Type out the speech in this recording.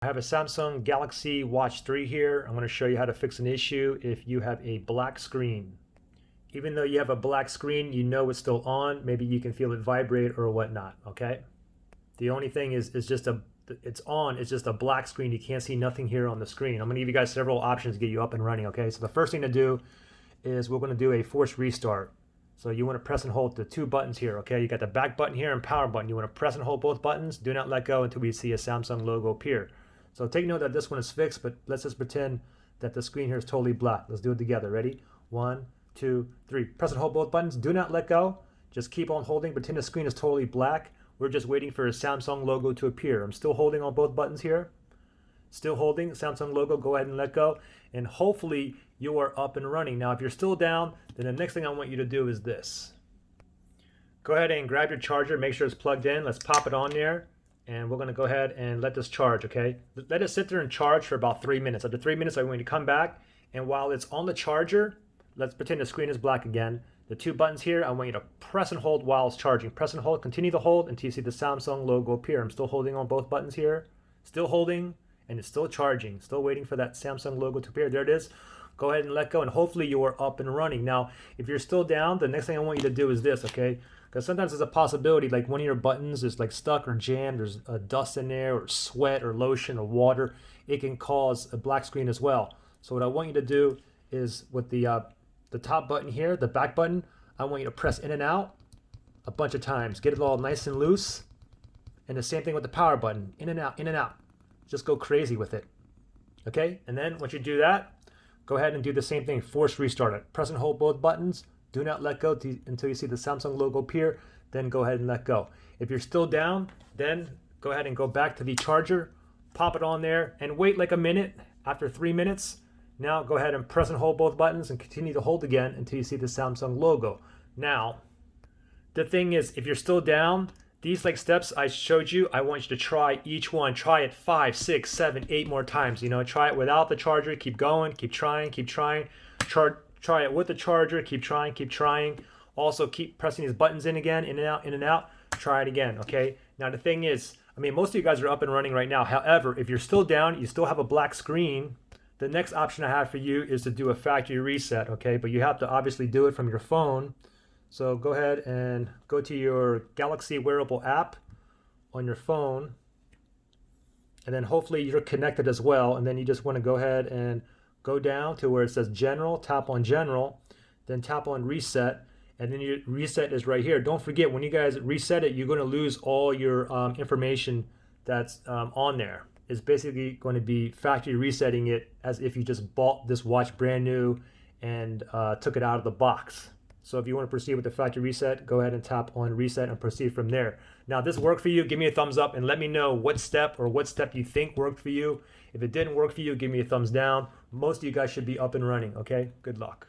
I have a Samsung Galaxy Watch 3 here. I'm going to show you how to fix an issue if you have a black screen. Even though you have a black screen, you know it's still on. Maybe you can feel it vibrate or whatnot, okay? The only thing is it's on, it's just a black screen. You can't see nothing here on the screen. I'm going to give you guys several options to get you up and running, okay? So the first thing to do is we're going to do a force restart. So you want to press and hold the two buttons here, okay? You got the back button here and power button. You want to press and hold both buttons. Do not let go until we see a Samsung logo appear. So take note that this one is fixed, but let's just pretend that the screen here is totally black. Let's do it together. Ready? 1, 2, 3. Press and hold both buttons. Do not let go. Just keep on holding. Pretend the screen is totally black. We're just waiting for a Samsung logo to appear. I'm still holding on both buttons here. Still holding Samsung logo. Go ahead and let go. And hopefully you are up and running. Now, if you're still down, then the next thing I want you to do is this. Go ahead and grab your charger. Make sure it's plugged in. Let's pop it on there. And we're going to go ahead and let this charge, okay? Let it sit there and charge for about 3 minutes. After 3 minutes, I'm going to come back. And while it's on the charger, let's pretend the screen is black again. The two buttons here, I want you to press and hold while it's charging. Press and hold, continue to hold until you see the Samsung logo appear. I'm still holding on both buttons here. Still holding, and it's still charging. Still waiting for that Samsung logo to appear. There it is. Go ahead and let go, and hopefully you are up and running. Now, if you're still down, the next thing I want you to do is this, okay? Because sometimes there's a possibility like one of your buttons is like stuck or jammed, there's dust in there or sweat or lotion or water. It can cause a black screen as well. So what I want you to do is with the top button here, the back button, I want you to press in and out a bunch of times. Get it all nice and loose. And the same thing with the power button, in and out, in and out. Just go crazy with it. Okay, and then once you do that, go ahead and do the same thing, force restart it. Press and hold both buttons. Do not let go until you see the Samsung logo appear, then go ahead and let go. If you're still down, then go ahead and go back to the charger, pop it on there, and wait like a minute. After 3 minutes, now go ahead and press and hold both buttons and continue to hold again until you see the Samsung logo. Now, the thing is, if you're still down, these like steps I showed you, I want you to try each one. Try it 5, 6, 7, 8 more times. You know, try it without the charger. Keep going, keep trying, keep trying. Try it with the charger. Keep trying, keep trying. Also, keep pressing these buttons in again, in and out, in and out. Try it again, okay? Now, the thing is, I mean, most of you guys are up and running right now. However, if you're still down, you still have a black screen, the next option I have for you is to do a factory reset, okay? But you have to obviously do it from your phone. So go ahead and go to your Galaxy wearable app on your phone. And then hopefully you're connected as well. And then you just want to go ahead and go down to where it says General, tap on General, then tap on Reset, and then your reset is right here. Don't forget, when you guys reset it, you're going to lose all your information that's on there. It's basically going to be factory resetting it as if you just bought this watch brand new and took it out of the box. So if you want to proceed with the factory reset, go ahead and tap on Reset and proceed from there. Now, this worked for you, give me a thumbs up and let me know what step you think worked for you. If it didn't work for you, give me a thumbs down. Most of you guys should be up and running, okay? Good luck.